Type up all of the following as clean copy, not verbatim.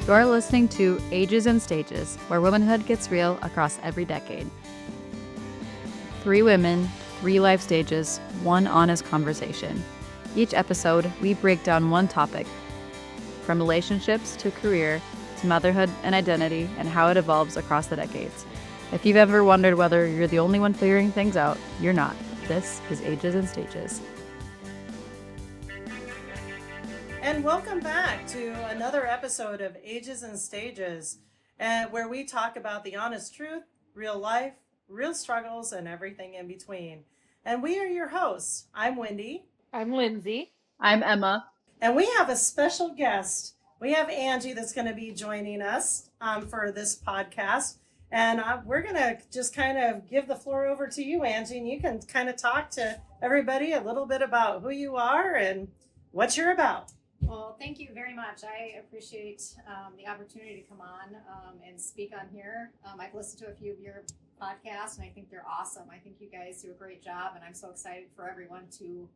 You're listening to Ages and Stages, where womanhood gets real across every decade. 3 women, 3 life stages, 1 honest conversation. Each episode, we break down one topic, from relationships to career, to motherhood and identity, and how it evolves across the decades. If you've ever wondered whether you're the only one figuring things out, you're not. This is Ages and Stages. And welcome back to another episode of Ages and Stages, where we talk about the honest truth, real life, real struggles, and everything in between. And we are your hosts. I'm Wendy. I'm Lindsey. I'm Emma. And we have a special guest. We have Angie that's going to be joining us for this podcast. And we're going to just kind of give the floor over to you, Angie, and you can kind of talk to everybody a little bit about who you are and what you're about. Well, thank you very much. I appreciate the opportunity to come on and speak on here. I've listened to a few of your podcasts, and I think they're awesome. I think you guys do a great job, and I'm so excited for everyone to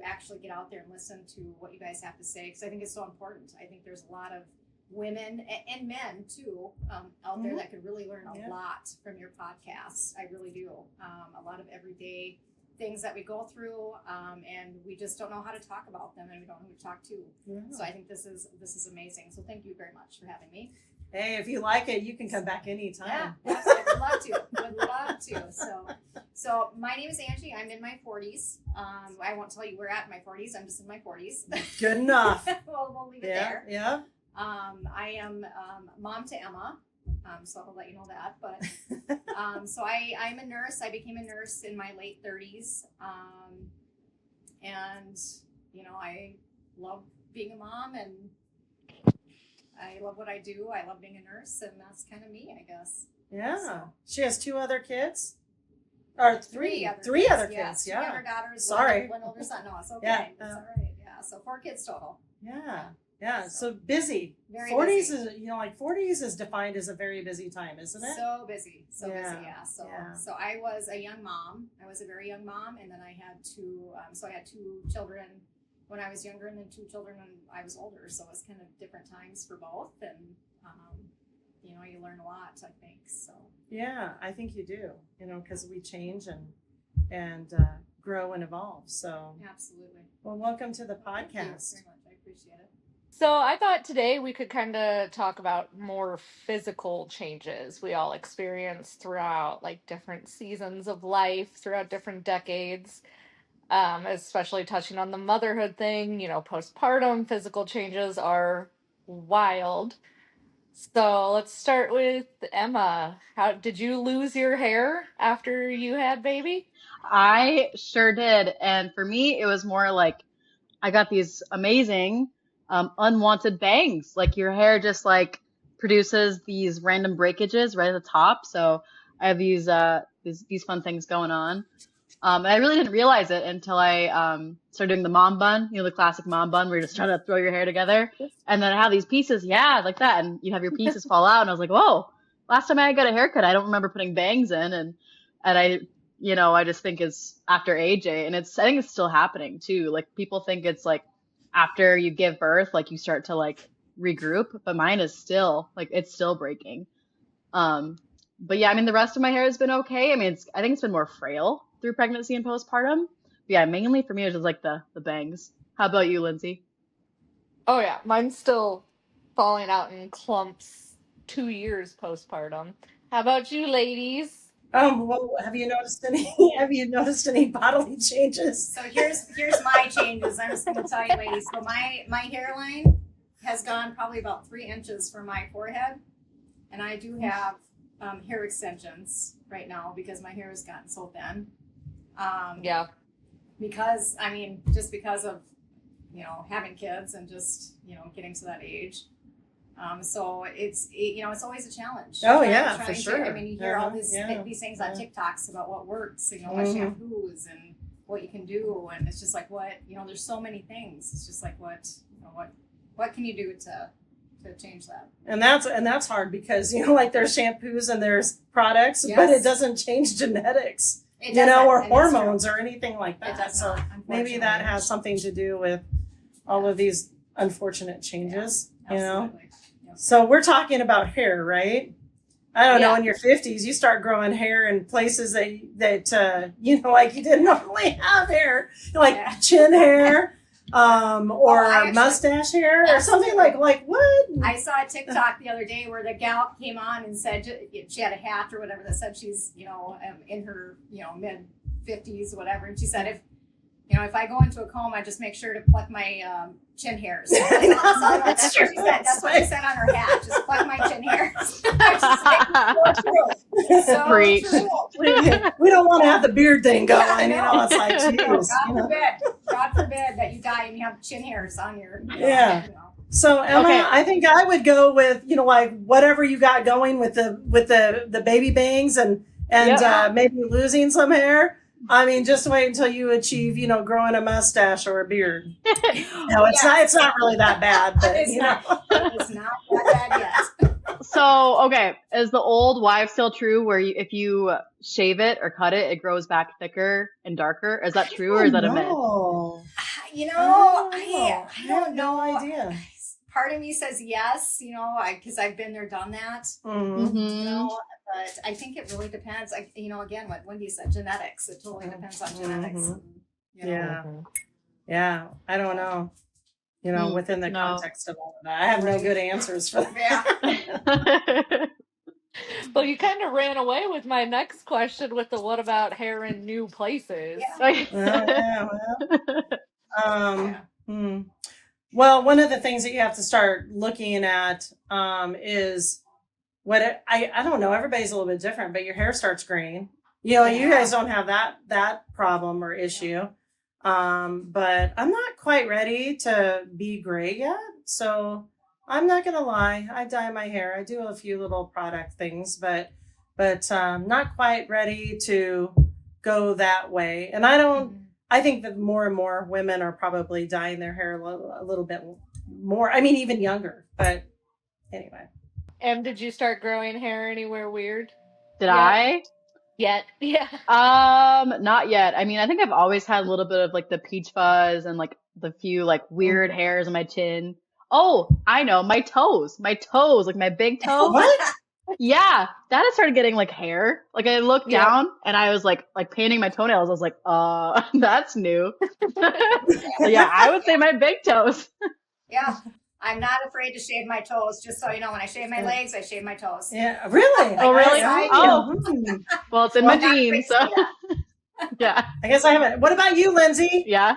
actually get out there and listen to what you guys have to say, because I think it's so important. I think there's a lot of women and men too out there that could really learn a lot from your podcasts. I really do. A lot of everyday things that we go through, and we just don't know how to talk about them, and we don't know who to talk to. Yeah. So I think this is amazing. So thank you very much for having me. Hey, if you like it, you can come back anytime. Yeah, yes, I would love to. Would love to. So my name is Angie. I'm in my 40s. I won't tell you where at in my 40s. I'm just in my 40s. Good enough. We'll leave it there. Yeah. I am mom to Emma. So I'll let you know that. But so I'm a nurse. I became a nurse in my late 30s. And, I love being a mom, and I love what I do. I love being a nurse, and that's kind of me, I guess. Yeah. So. She has 2 other kids? Or three other kids. Yeah. 2 younger daughters. Sorry. One older son. No, it's okay. Yeah. It's all right. Yeah. So 4 kids total. Yeah. So busy. Very 40s busy. is, 40s is defined as a very busy time, isn't it? So busy. So busy. Yeah. Yeah. So I was a young mom. I was a very young mom, and then I had 2. So I had 2 children when I was younger, and then 2 children when I was older. So it was kind of different times for both, and you learn a lot, I think. So. Yeah, I think you do. Because we change and grow and evolve. So. Absolutely. Well, welcome to the podcast. Thank you very much. I appreciate it. So I thought today we could kind of talk about more physical changes we all experience throughout different seasons of life, throughout different decades, especially touching on the motherhood thing. Postpartum physical changes are wild. So let's start with Emma. How did you lose your hair after you had baby? I sure did. And for me, it was more like I got these amazing unwanted bangs. Like your hair just produces these random breakages right at the top. So I have these fun things going on. And I really didn't realize it until I started doing the mom bun, the classic mom bun where you're just trying to throw your hair together. And then I have these pieces, like that. And you have your pieces fall out. And I was like, whoa, last time I got a haircut, I don't remember putting bangs in. And I, I just think it's after AJ. And I think it's still happening too. People think it's after you give birth, you start to regroup. But mine is still, it's still breaking. But yeah, the rest of my hair has been okay. I think it's been more frail through pregnancy and postpartum. But yeah, mainly for me, it's just the bangs. How about you, Lindsey? Oh yeah, mine's still falling out in clumps 2 years postpartum. How about you, ladies? Well, have you noticed any bodily changes? So here's my changes. I'm just going to tell you, ladies. So my hairline has gone probably about 3 inches from my forehead, and I do have hair extensions right now because my hair has gotten so thin. Yeah. Because just because of having kids and just getting to that age. So it's always a challenge. Oh yeah, for sure. You hear all these things on TikToks about what works, what shampoos and what you can do, and it's just what there's so many things. It's just what can you do to change that? And that's hard because there's shampoos and there's products, but it doesn't change genetics. Or hormones or anything like that. It does so not, maybe that has something to do with all of these unfortunate changes. You know? Absolutely. Yep. So we're talking about hair, right? I don't know, Yeah. in your 50s, you start growing hair in places that like you didn't normally have hair, like Yeah. chin hair, or I actually- mustache hair, or something like what? I saw a TikTok the other day where the gal came on and said she had a hat or whatever that said she's, in her, mid 50s, whatever. And she said, if I go into a coma, I just make sure to pluck my chin hairs. That's true. what she said. That's what she said on her hat. Just pluck my chin hairs. So Preach. true. We don't want to have the beard thing going. Yeah, It's like, geez, God forbid that you die and you have chin hairs on your. Yeah. So Emma, Okay. I think I would go with like whatever you got going with the baby bangs and maybe losing some hair. I mean, just wait until you achieve growing a mustache or a beard. No, it's not really that bad, but It's not that bad yet. So, okay, is the old wives still true where if you shave it or cut it, it grows back thicker and darker? Is that true or is that a myth? No. I have don't no know. idea. Part of me says yes, because I've been there, done that. Mhm. But I think it really depends. Again, what Wendy said, genetics. It totally depends on genetics. Mhm. And, Yeah. Yeah. I don't know. Within the No. context of all of that, I have no good answers for that. Yeah. Well, you kind of ran away with my next question with the what about hair in new places? Yeah, Yeah. Well, one of the things that you have to start looking at is I don't know. Everybody's a little bit different, but your hair starts graying. You guys don't have that problem or issue. But I'm not quite ready to be gray yet. So I'm not going to lie. I dye my hair. I do a few little product things, but not quite ready to go that way. And I think that more and more women are probably dyeing their hair a little bit more. I mean, even younger, but anyway. Did you start growing hair anywhere weird? Did Yeah. I? Yet? Yeah. Not yet. I mean, I think I've always had a little bit of like the peach fuzz and like the few like weird hairs on my chin. Oh, I know, my toes, like my big toe. What? Yeah, that had started getting like hair. Like I looked Yeah. down and I was like painting my toenails. I was like, that's new. So yeah, I would say my big toes. Yeah. I'm not afraid to shave my toes. Just so you know, when I shave my legs, I shave my toes. Yeah, really? Oh, really? I Oh. Well, it's in my Well, not genes, so crazy, yeah, I guess I haven't. What about you, Lindsay? yeah.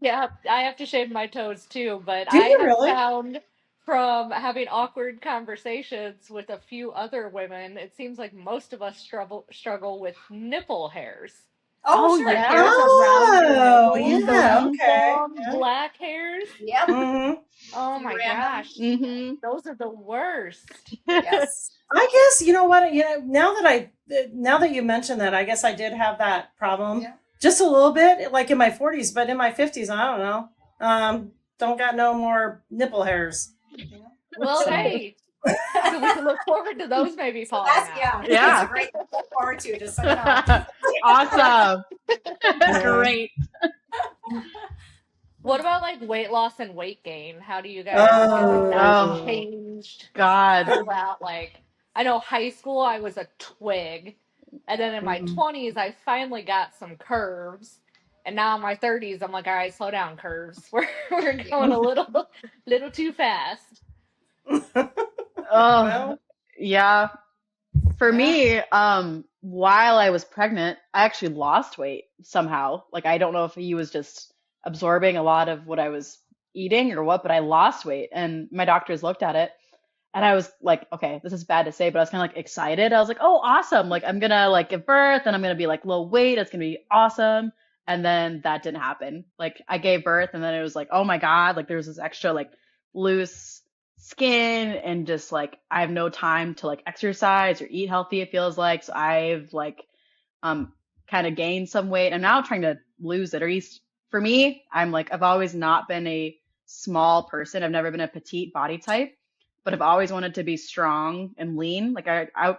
Yeah, I have to shave my toes too, but Do I you have really? found from having awkward conversations with a few other women, it seems like most of us struggle with nipple hairs. Oh, Oh, sure. yeah. Hairs around your Oh, nipples, yeah, those okay. long Yeah. black hairs. Yep. Mhm. Oh You my ran them? gosh, Mm-hmm. those are the worst. Yes. I guess you know what. Now that you mentioned that, I guess I did have that problem Yeah. just a little bit, like in my 40s, but in my 50s, I don't know. Don't got no more nipple hairs. Well, So- hey, so we can look forward to those maybe falling out. Yeah. Yeah. That's a great thing to look forward to, just so you know. Awesome. Great. What about like weight loss and weight gain? How do you guys Oh. feel like that's changed God. throughout? Like, I know high school I was a twig, and then in my 20s I finally got some curves, and now in my 30s I'm like, all right, slow down, curves. We're going a little too fast. Oh, Well, yeah. For me, while I was pregnant, I actually lost weight somehow. Like, I don't know if he was just absorbing a lot of what I was eating or what, but I lost weight. And my doctors looked at it and I was like, okay, this is bad to say, but I was kind of like excited. I was like, oh, awesome. Like, I'm gonna like give birth and I'm gonna be like low weight. It's gonna be awesome. And then that didn't happen. Like, I gave birth and then it was like, oh my God, like there was this extra like loose skin and just like I have no time to like exercise or eat healthy, it feels like. So I've like kind of gained some weight. I'm now trying to lose it, or at least for me, I'm like I've always not been a small person. I've never been a petite body type, but I've always wanted to be strong and lean. Like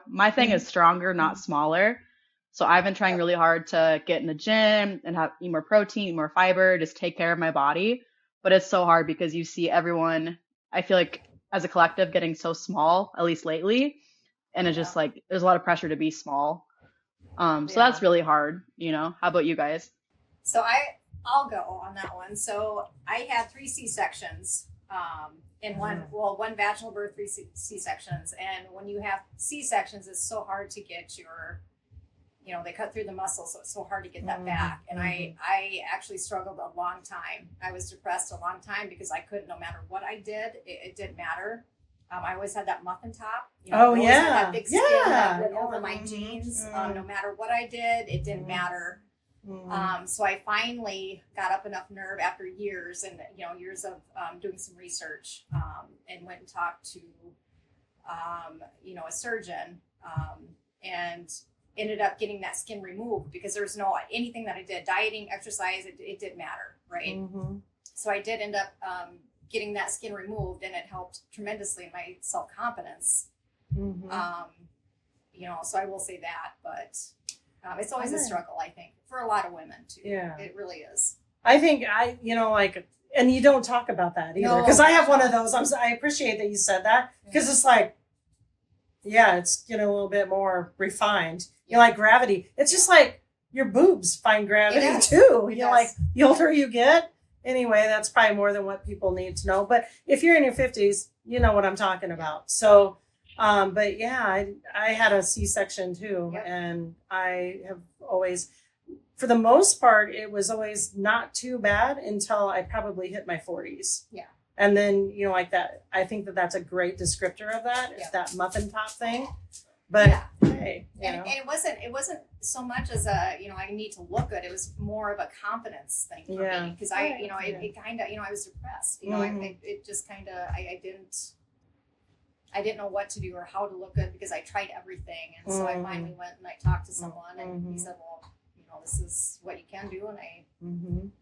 my thing is stronger, not smaller. So I've been trying really hard to get in the gym and eat more protein, eat more fiber, just take care of my body. But it's so hard because you see everyone I feel like as a collective getting so small, at least lately, and it's Yeah. just like there's a lot of pressure to be small. So Yeah. that's really hard, you know. How about you guys? So I'll go on that one. So I had 3 C-sections, in one vaginal birth, 3 C-sections. And when you have C-sections, it's so hard to get they cut through the muscle, so it's so hard to get that back. And I actually struggled a long time. I was depressed a long time because I couldn't, no matter what I did, it didn't matter. I always had that muffin top. I always had that big skin that went over my jeans. No matter what I did, it didn't matter. So I finally got up enough nerve after years and years of doing some research, and went and talked to a surgeon, and ended up getting that skin removed because there's no anything that I did, dieting, exercise, it didn't matter, right? So I did end up getting that skin removed, and it helped tremendously in my self-confidence. So I will say that, but it's always a struggle, I think, for a lot of women too. Yeah, it really is. I think and you don't talk about that either, because I have one of those. I appreciate that you said that, because it's like, it's a little bit more refined. Like gravity. It's just like your boobs find gravity too. Like the older you get. Anyway, that's probably more than what people need to know. But if you're in your 50s, you know what I'm talking about. So, but yeah, I had a C-section too. And I have always, for the most part, it was always not too bad until I probably hit my 40s. Yeah. And then, like that, I think that that's a great descriptor of that, is that muffin top thing. But hey, and it wasn't so much as I need to look good. It was more of a confidence thing for me, because it kind of, I was depressed. It just kind of, I didn't know what to do or how to look good, because I tried everything. And so I finally went and I talked to someone, and he said, well, this is what you can do. And and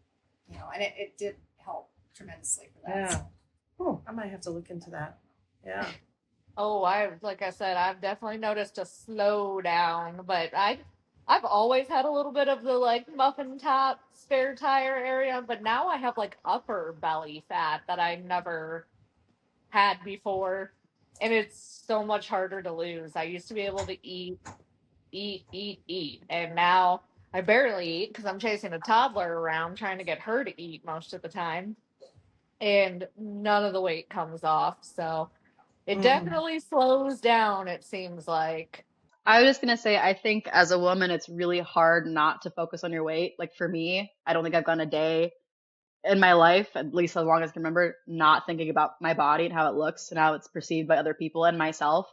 it did help tremendously for that. Yeah. Oh, I might have to look into that. Yeah. Oh, like I said, I've definitely noticed a slowdown, but I've always had a little bit of the like muffin top, spare tire area, but now I have like upper belly fat that I never had before, and it's so much harder to lose. I used to be able to eat, and now I barely eat because I'm chasing a toddler around trying to get her to eat most of the time, and none of the weight comes off, so it definitely slows down, it seems like. I was just gonna say, I think as a woman, it's really hard not to focus on your weight. Like for me, I don't think I've gone a day in my life, at least as long as I can remember, not thinking about my body and how it looks and how it's perceived by other people and myself.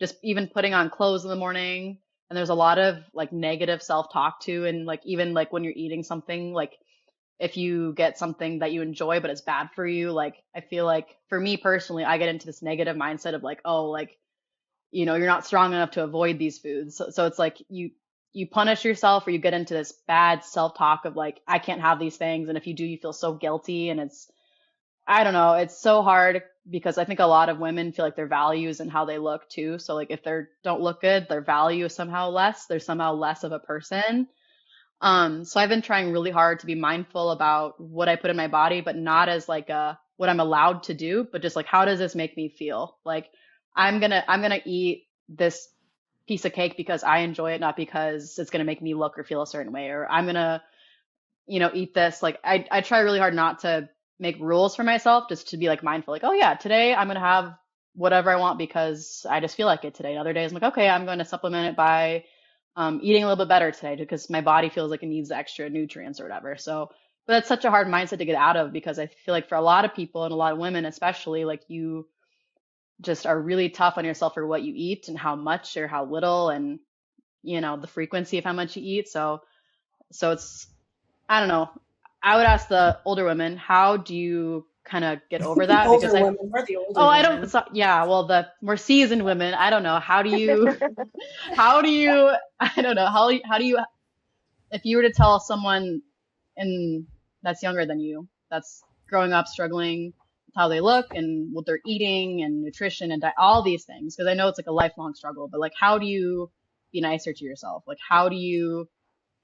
Just even putting on clothes in the morning. And there's a lot of like negative self-talk too. And like even like when you're eating something, like if you get something that you enjoy but it's bad for you, like I feel like for me personally, I get into this negative mindset of like, oh, like, you're not strong enough to avoid these foods. So it's like you punish yourself, or you get into this bad self-talk of like, I can't have these things. And if you do, you feel so guilty. And I don't know, it's so hard, because I think a lot of women feel like their value is in how they look too. So like if they don't look good, their value is somehow less. They're somehow less of a person. So I've been trying really hard to be mindful about what I put in my body, but not as like what I'm allowed to do, but just like, how does this make me feel? Like I'm gonna eat this piece of cake because I enjoy it, not because it's gonna make me look or feel a certain way. Or I'm gonna, eat this. Like I try really hard not to make rules for myself, just to be like mindful, like, oh yeah, today I'm gonna have whatever I want because I just feel like it today. And other days I'm like, okay, I'm going to supplement it by eating a little bit better today because my body feels like it needs extra nutrients or whatever. So, but that's such a hard mindset to get out of, because I feel like for a lot of people and a lot of women, especially, like you just are really tough on yourself for what you eat and how much or how little, and the frequency of how much you eat. So it's, I don't know. I would ask the older women, how do you kind of get over that? Older women, we're the older I women. don't, so, yeah, well, the more seasoned women, I don't know. How do you, I don't know, how do you, if you were to tell someone that's younger than you, that's growing up struggling with how they look and what they're eating and nutrition and all these things, because I know it's like a lifelong struggle, but like, how do you be nicer to yourself? Like, how do you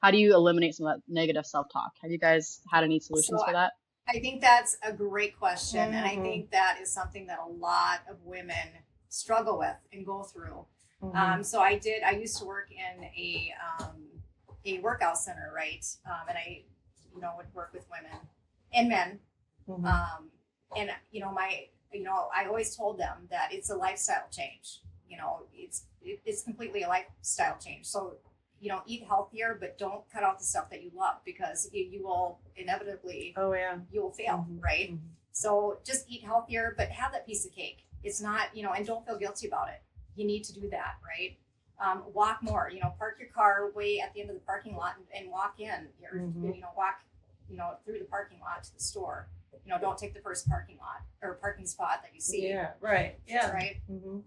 eliminate some of that negative self-talk? Have you guys had any solutions for that? I think that's a great question. And I Mhm. think that is something that a lot of women struggle with and go through. Mhm. So I used to work in a workout center, right? And I, would work with women and men. Mhm. And, I always told them that it's a lifestyle change. It's completely a lifestyle change. So, eat healthier, but don't cut out the stuff that you love, because you will inevitably, Oh yeah. you will fail, Mhm. right? Mhm. So just eat healthier, but have that piece of cake. It's not, and don't feel guilty about it. You need to do that, right? Walk more, park your car way at the end of the parking lot and walk in, or, Mhm. walk, through the parking lot to the store. Don't take the first parking lot or parking spot that you see. Yeah. Right. Yeah. Right. Mhm.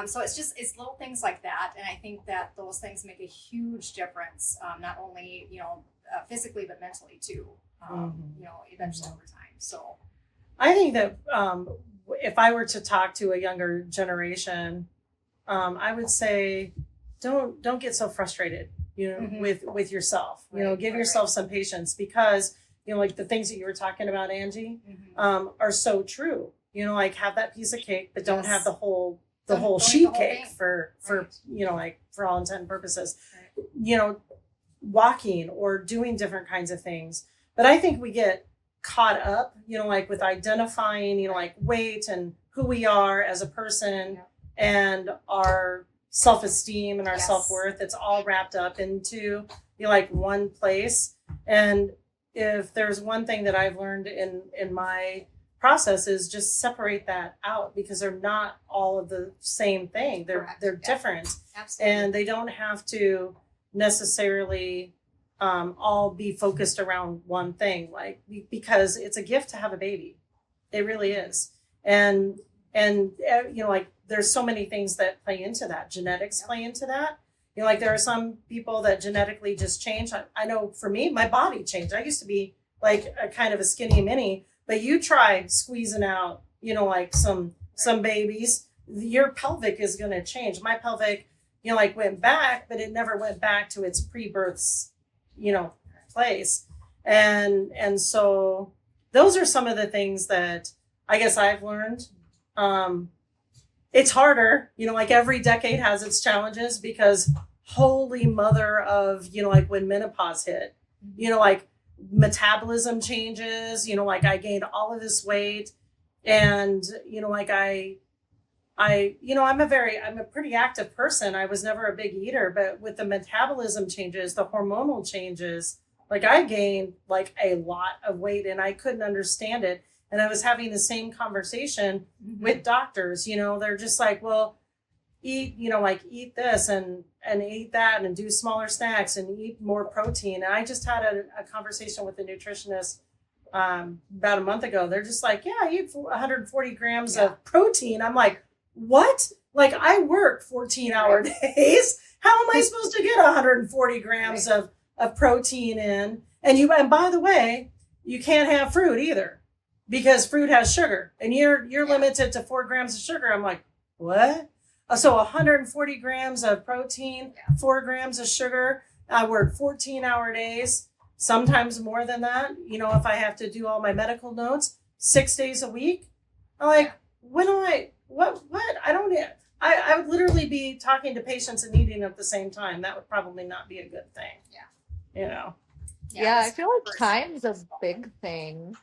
So it's little things like that, and I think that those things make a huge difference, not only physically but mentally too. Eventually over time. So I think that if I were to talk to a younger generation, I would say, don't get so frustrated, Mhm. with yourself. Right, Give right, yourself right. some patience, because like the things that you were talking about, Angie, are so true. Like, have that piece of cake, but don't Yes. have the whole Don't eat the sheet whole cake thing. for Right. like for all intent and purposes. Right. Walking or doing different kinds of things. But I think we get caught up, like with identifying, like weight and who we are as a person, Yeah. and our self-esteem and our Yes. self-worth. It's all wrapped up into like one place. And if there's one thing that I've learned in my process, is just separate that out, because they're not all of the same thing. Correct. They're Yeah. different, Absolutely. and they don't have to necessarily all be focused around one thing, like, because it's a gift to have a baby. It really is. And like, there's so many things that play into that. Genetics Yep. play into that. Like, there are some people that genetically just change. I know for me, my body changed. I used to be like a kind of a skinny mini, but you try squeezing out, like some babies, your pelvic is going to change. My pelvic, like, went back, but it never went back to its pre-births, place. And so those are some of the things that I guess I've learned. It's harder, like every decade has its challenges, because holy mother of, like when menopause hit, like metabolism changes, like I gained all of this weight, and, like I'm a pretty active person. I was never a big eater, but with the metabolism changes, the hormonal changes, like I gained like a lot of weight, and I couldn't understand it. And I was having the same conversation with doctors. They're just like, well, eat, like eat this and eat that, and do smaller snacks and eat more protein. And I just had a conversation with a nutritionist about a month ago. They're just like, yeah, I eat 140 grams of protein. I'm like, what? Like, I work 14-hour days. How am I supposed to get 140 grams of protein in? And by the way, you can't have fruit either, because fruit has sugar, and you're limited to 4 grams of sugar. I'm like, what? So 140 grams of protein, 4 grams of sugar. I work 14-hour days, sometimes more than that. If I have to do all my medical notes 6 days a week. I'm like, when am I, what? I don't, I would literally be talking to patients and eating at the same time. That would probably not be a good thing. Yeah, I feel like time's a big thing.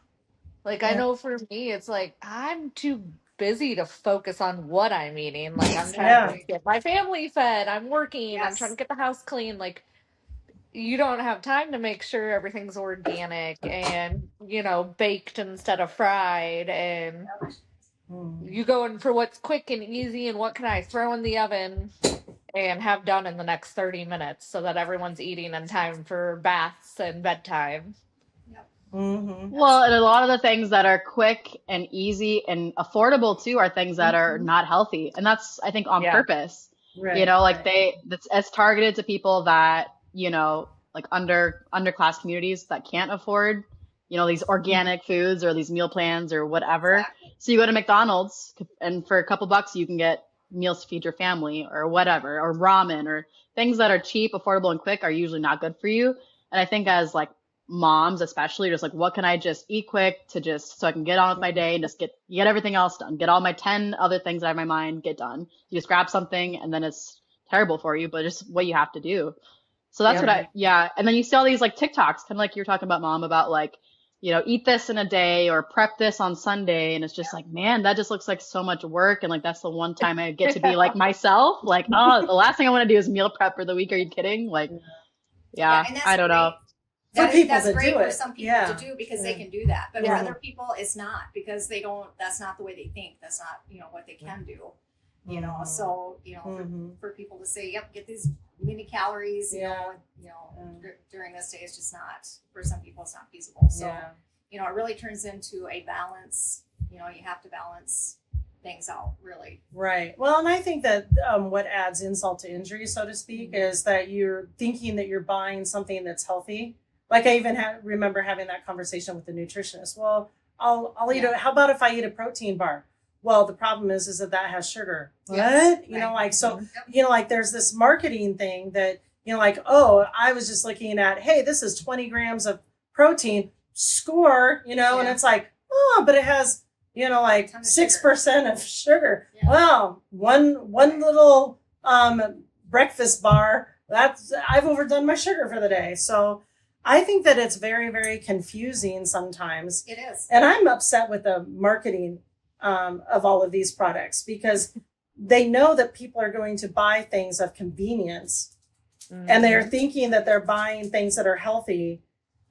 Like, I know for me, it's like I'm too busy to focus on what I'm eating. Like, I'm trying to get my family fed, I'm working, I'm trying to get the house clean. Like, you don't have time to make sure everything's organic and, baked instead of fried. And you go in for what's quick and easy and what can I throw in the oven and have done in the next 30 minutes so that everyone's eating in time for baths and bedtime. Well, and a lot of the things that are quick and easy and affordable too are things that are not healthy. And that's, I think, on purpose. Right. Like it's targeted to people that, like underclass communities that can't afford, these organic foods or these meal plans or whatever. Exactly. So you go to McDonald's, and for a couple bucks you can get meals to feed your family or whatever, or ramen, or things that are cheap, affordable, and quick are usually not good for you. And I think as like moms especially, just like, what can I just eat quick to just so I can get on with my day and just get everything else done, get all my 10 other things out of my mind, get done. You just grab something and then it's terrible for you, but just what you have to do. So that's Yeah. yeah. And then you see all these like TikToks, kind of like you were talking about, Mom, about like, eat this in a day or prep this on Sunday. And it's just like, man, that just looks like so much work. And like, that's the one time I get to be like myself. Like, oh, the last thing I want to do is meal prep for the week. Are you kidding? Like, yeah, and that's I don't know. For people that's to great do for it. some people to do because they can do that. But for Yeah. other people, it's not because they don't, that's not the way they think. That's not, what they can do, so, for people to say, yep, get these mini calories, during this day is just not, for some people, it's not feasible. So, it really turns into a balance, you have to balance things out, really. Right. Well, and I think that what adds insult to injury, so to speak, is that you're thinking that you're buying something that's healthy. Like I even remember having that conversation with the nutritionist. Well, I'll eat how about if I eat a protein bar? Well, the problem is that has sugar. Yes. What? So, there's this marketing thing that, oh, I was just looking at, hey, this is 20 grams of protein, score, and it's like, oh, but it has, 6% of sugar. Yeah. Well, one little breakfast bar, I've overdone my sugar for the day. So I think that it's very, very confusing sometimes. It is. And I'm upset with the marketing of all of these products because they know that people are going to buy things of convenience and they're thinking that they're buying things that are healthy,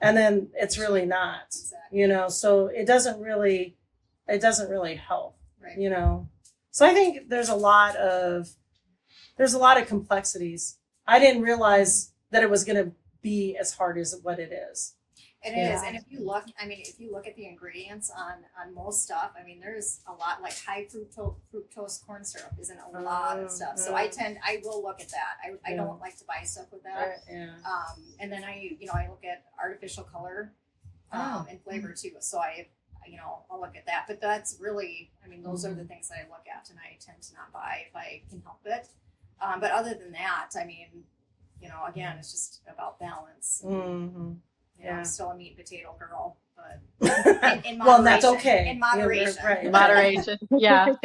and then it's really not. Exactly. So it doesn't really help. Right. So I think there's a lot of complexities. I didn't realize that it was going to be as hard as what it is. It is. And if you look at the ingredients on most stuff, there's a lot, like high fructose corn syrup is in a lot of stuff. So I will look at that. I don't like to buy stuff with that. And then I look at artificial color and flavor too. So I'll look at that. But that's really, those are the things that I look at, and I tend to not buy if I can help it. But other than that, again, it's just about balance. Mm-hmm. I'm still a meat and potato girl, but in moderation. Well, that's okay. In moderation. Yeah, right. Moderation. Yeah.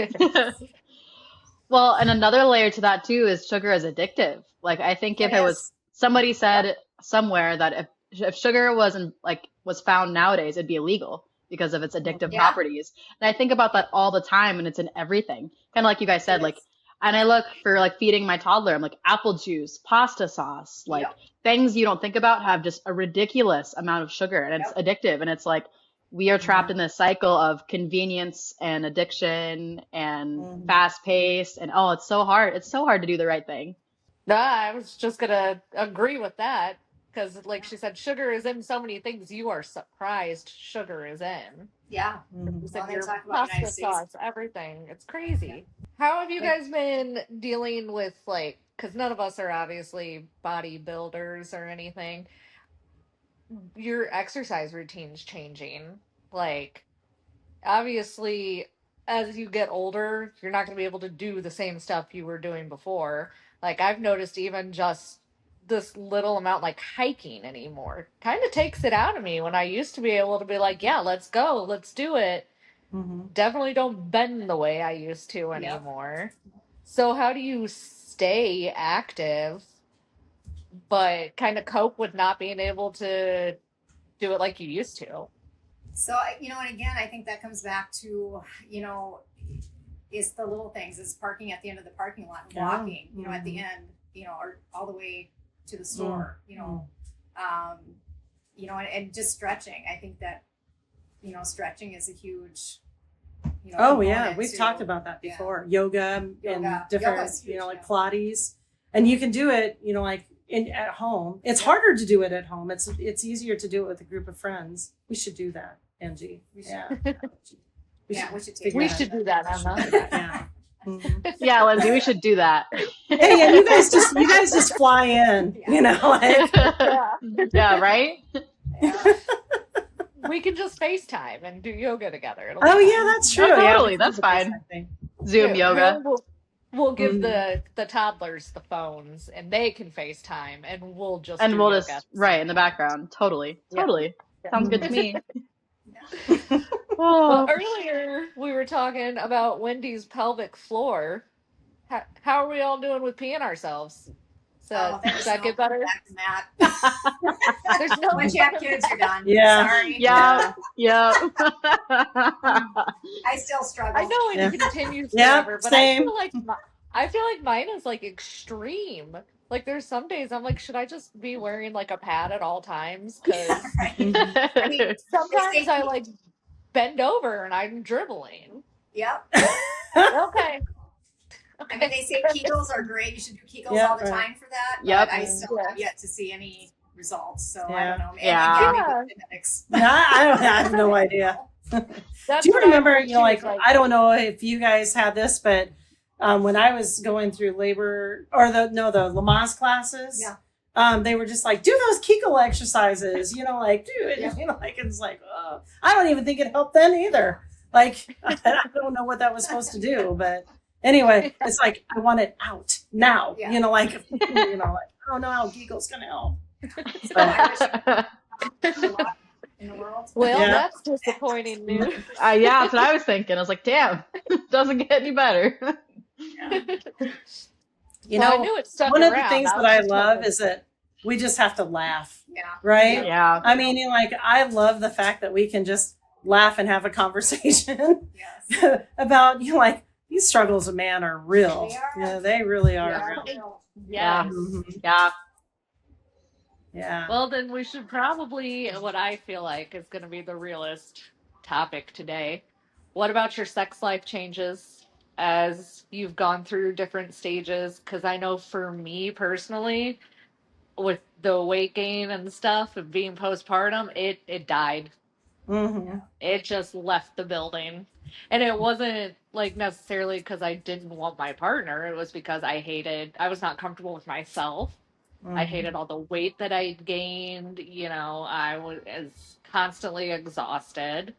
Well, and another layer to that too is sugar is addictive. Like I think if it was somebody said somewhere that if sugar was found nowadays, it'd be illegal because of its addictive properties. And I think about that all the time, and it's in everything. Kind of like you guys said, like, and I look for like feeding my toddler. I'm like apple juice, pasta sauce, like things you don't think about have just a ridiculous amount of sugar, and it's addictive. And it's like we are trapped in this cycle of convenience and addiction and fast paced. And it's so hard. It's so hard to do the right thing. No, I was just gonna agree with that because, like she said, sugar is in so many things you are surprised sugar is in. Yeah. You said Well, your talk about pasta sauce, everything. It's crazy. How have you guys been dealing with, like, because none of us are obviously bodybuilders or anything, your exercise routine's changing? Like, obviously, as you get older, you're not going to be able to do the same stuff you were doing before. Like, I've noticed even just this little amount, like hiking anymore, kind of takes it out of me when I used to be able to be like, yeah, let's go, let's do it. Definitely don't bend the way I used to anymore. So how do you stay active but kind of cope with not being able to do it like you used to? So, and again, I think that comes back to, it's the little things. It's parking at the end of the parking lot and walking, at the end, or all the way to the store, and just stretching. I think that, stretching is a huge, we've talked about that before. Yoga and different, like Pilates, and you can do it, like at home. It's harder to do it at home. It's easier to do it with a group of friends. We should do that, Angie. We should. We should do that, Emma. Yeah, Lindsey, we should do that. Hey, and you guys just fly in, Yeah, right? We can just FaceTime and do yoga together. That's true. Totally, that's fine. Zoom yoga. we'll give Mhm. the toddlers the phones and they can FaceTime and we'll just And do we'll yoga at just, the right, same in the time. background. Totally. Yeah. Totally. Sounds good to Mhm. me. Yeah. Well, Oh, earlier we were talking about Wendy's pelvic floor. How are we all doing with peeing ourselves? Oh, Does there's that no get coming better? back from that. There's no. Once you have kids, you're done. Yeah. Sorry. yeah, Yeah. yeah. I still I struggle. know Yeah. it continues Yeah. forever, but Same. I feel like mine is like extreme. Like there's some days I'm like, should I just be wearing like a pad at all times? Yeah, Because right. Mhm. I mean, they sometimes say, I like bend over and I'm dribbling. yep. Okay, I mean, okay. they say Kegels are great. You should do Kegels Yeah. all the Right. time for that. Yep. But I still have Yes. yet to see any results. So I Yeah. don't know. And Yeah. again, maybe Yeah, genetics. I have no idea. Do that's you what I remember, heard too. like, It's like, I don't know if you guys had this, but when I was going through labor or the Lamaze classes, Yeah. they were just like, do those Kegel exercises, like, do it. Yeah. Like, it's like, I don't even think it helped then either. Like, I don't know what that was supposed to do, but anyway, it's like, I want it out now, Yeah. like, I don't know how Kegel's going to help. So I wish I had a lot in the world. well, Yeah. that's disappointing news. Yeah, that's what I was thinking. I was like, damn, doesn't get any better. Yeah. Well, I knew it stuck One of the around. things I that was I just love wondering. is that we just have to laugh, Yeah. right? Yeah. I mean, I love the fact that we can just laugh and have a conversation Yes. about, these struggles of man are real. They are. Yeah, they really are Yeah. real. Yes. Mhm. Yeah. Yeah. Well, then we should probably, what I feel like is going to be the realest topic today. What about your sex life changes as you've gone through different stages? Because I know for me personally, with the weight gain and stuff and being postpartum, it died. hmm It just left the building. And it wasn't like necessarily because I didn't want my partner. It was because I was not comfortable with myself. I hated all the weight that I gained. I was constantly exhausted.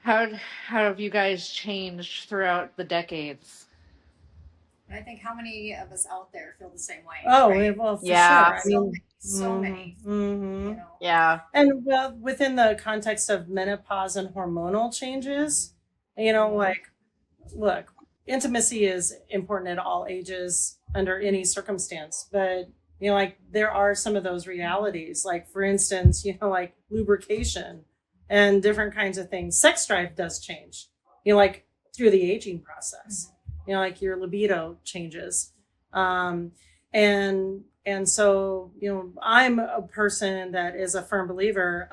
How have you guys changed throughout the decades? And I think how many of us out there feel the same way? Oh, right? well, for Yeah. sure. I mean, So many. mhm. You know. Yeah. And well, within the context of menopause and hormonal changes, like, look, intimacy is important at all ages under any circumstance. But, like, there are some of those realities, like, for instance, like lubrication and different kinds of things. Sex drive does change, like through the aging process, like your libido changes. And so, I'm a person that is a firm believer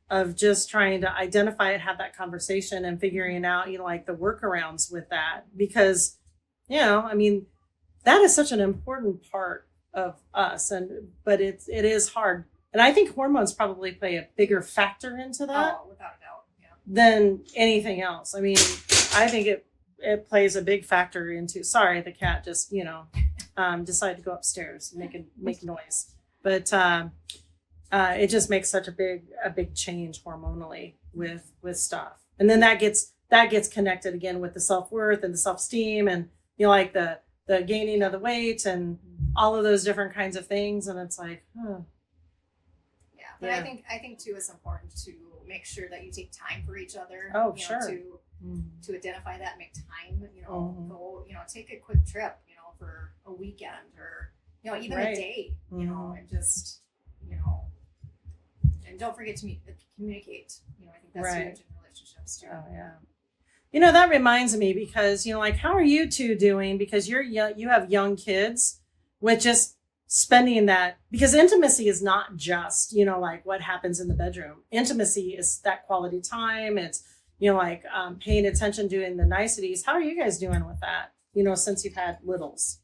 of just trying to identify it, have that conversation and figuring out, like the workarounds with that, because, I mean, that is such an important part of us. But it is hard. And I think hormones probably play a bigger factor into that Oh, without a doubt. Yeah. than anything else. I mean, I think it plays a big factor into, sorry, the cat just, decided to go upstairs and make noise. But it just makes such a big change hormonally with stuff. And then that gets connected again with the self-worth and the self-esteem and, like the gaining of the weight and all of those different kinds of things. And it's like, Yeah, but Yeah. I think too it's important to make sure that you take time for each other. Oh, sure. To identify that, make time. Mhm. Go. Take a quick trip. For a weekend or even Right. a day. Mhm. And just and don't forget to communicate. I think that's Right. huge in relationships too. Oh, yeah. That reminds me because, like, how are you two doing? Because you have young kids with just spending that, because intimacy is not just, like what happens in the bedroom. Intimacy is that quality time. It's, like paying attention, doing the niceties. How are you guys doing with that? Since you've had littles.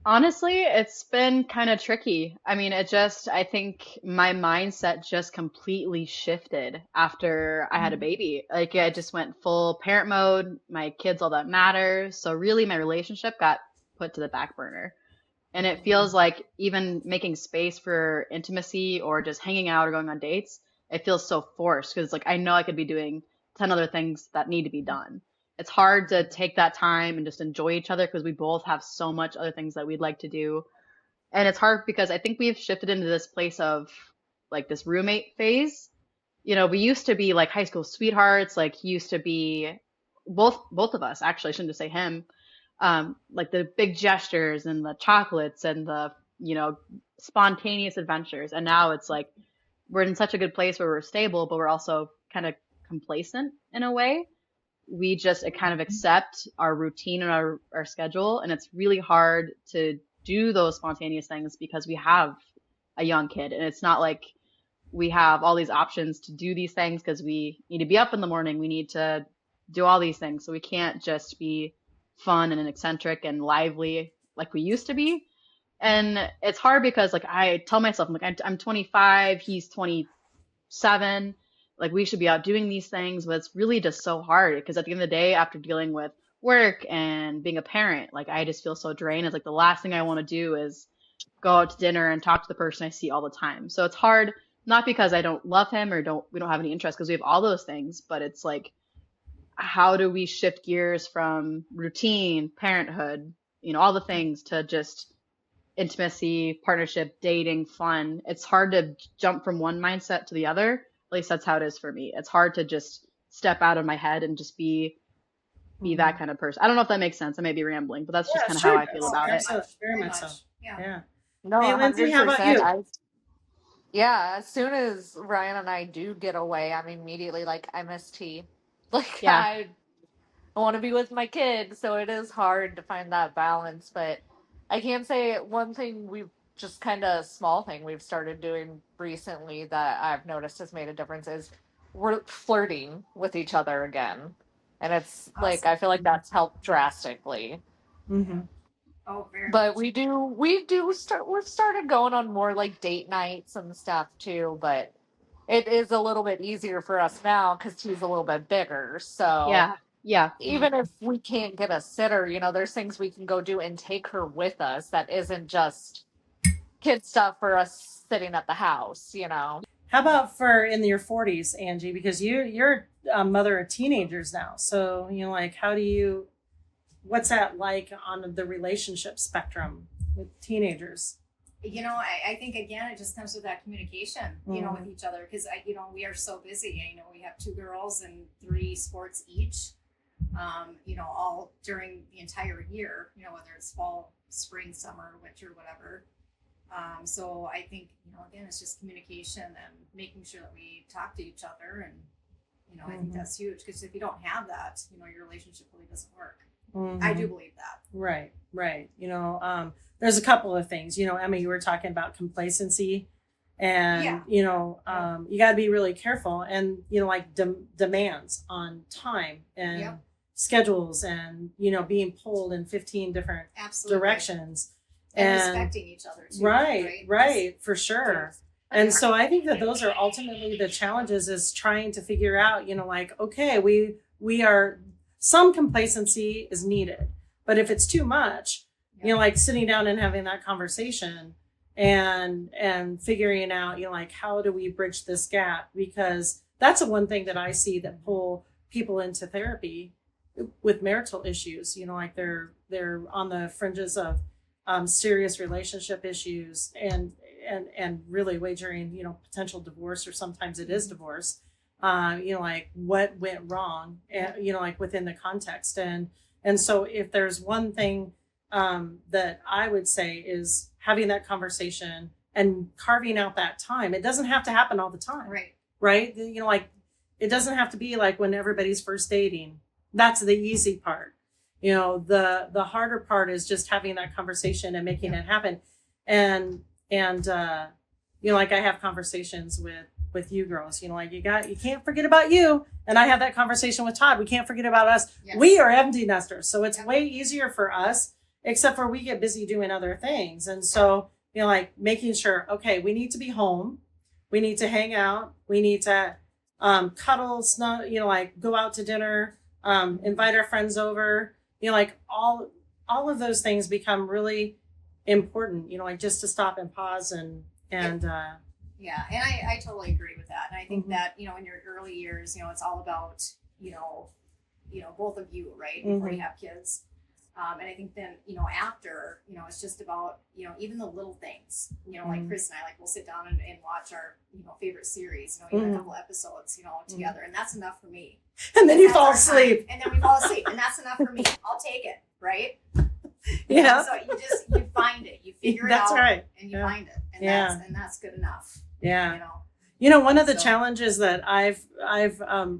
Honestly, it's been kind of tricky. I mean, I think my mindset just completely shifted after I had a baby. Like, I just went full parent mode. My kids, all that matters. So really, my relationship got put to the back burner. And it feels like even making space for intimacy or just hanging out or going on dates, it feels so forced because, like, I know I could be doing 10 other things that need to be done. it's hard to take that time and just enjoy each other because we both have so much other things that we'd like to do. And it's hard because I think we've shifted into this place of like this roommate phase. We used to be like high school sweethearts, like he used to be both of us, actually, I shouldn't just say him, like the big gestures and the chocolates and the, spontaneous adventures. And now it's like we're in such a good place where we're stable, but we're also kind of complacent in a way. We just kind of accept our routine and our schedule. And it's really hard to do those spontaneous things because we have a young kid. And it's not like we have all these options to do these things because we need to be up in the morning. We need to do all these things. So we can't just be fun and eccentric and lively like we used to be. And it's hard because like I tell myself, I'm 25, he's 27, like we should be out doing these things, but it's really just so hard because at the end of the day, after dealing with work and being a parent, like I just feel so drained. It's like the last thing I want to do is go out to dinner and talk to the person I see all the time. So it's hard, not because I don't love him or we don't have any interest, because we have all those things, but it's like, how do we shift gears from routine, parenthood, all the things to just intimacy, partnership, dating, fun? It's hard to jump from one mindset to the other. At least that's how it is for me. It's hard to just step out of my head and just be that kind of person. I don't know if that makes sense. I may be rambling, but that's just kind of how I feel about it. Very much so. Yeah. Yeah. No, Hey, Lindsey, how about 100%. you? Yeah, as soon as Ryan and I do get away, I'm immediately like, I miss tea. Like, Yeah. I want to be with my kids, so it is hard to find that balance. But I can say one thing we've just kind of small thing we've started doing recently that I've noticed has made a difference is we're flirting with each other again. And it's like, Awesome. I feel like that's helped drastically. Mm-hmm. Oh, very But much. we've started going on more like date nights and stuff too, but it is a little bit easier for us now because he's a little bit bigger. So Yeah. Yeah. even if we can't get a sitter, there's things we can go do and take her with us that isn't just kid stuff for us sitting at the house. How about for in your 40s, Angie? Because you're a mother of teenagers now. So, like, what's that like on the relationship spectrum with teenagers? I think again, it just comes with that communication, with each other. Because we are so busy. We have 2 girls and 3 sports each. All during the entire year. Whether it's fall, spring, summer, winter, whatever. So I think again, it's just communication and making sure that we talk to each other, and I think that's huge, because if you don't have that, your relationship really doesn't work. I do believe that. Right. There's a couple of things. Emma, you were talking about complacency, and you got to be really careful, and like demands on time and schedules, and being pulled in 15 different directions, and respecting each other too. Right, for sure. And so I think that those are ultimately the challenges, is trying to figure out, like, okay, we are, some complacency is needed, but if it's too much, like sitting down and having that conversation and figuring out, like, how do we bridge this gap? Because that's the one thing that I see that pull people into therapy with marital issues, like they're on the fringes of serious relationship issues and really wagering, potential divorce, or sometimes it is divorce, like what went wrong, and, like within the context. And so if there's one thing that I would say is having that conversation and carving out that time. It doesn't have to happen all the time. Right. Like it doesn't have to be like when everybody's first dating. That's the easy part. The harder part is just having that conversation and making it happen. And like I have conversations with you girls, like you can't forget about you. And I have that conversation with Todd. We can't forget about us. Yes. We are empty nesters. So it's way easier for us, except for we get busy doing other things. And so, like making sure, okay, we need to be home. We need to hang out. We need to cuddle, like go out to dinner, invite our friends over, like all of those things become really important, like just to stop and pause and yeah. And I totally agree with that. And I think that, in your early years, it's all about, both of you, right? Before you have kids. And I think then, after, it's just about, even the little things, like Chris and I, like, we'll sit down and watch our, favorite series, even a couple episodes, together. And that's enough for me. And then you fall asleep. And then we fall asleep. And that's enough for me. I'll take it. Right. Yeah. So you find it, you figure it out. That's right. And you find it. And that's good enough. Yeah. One of the challenges that I've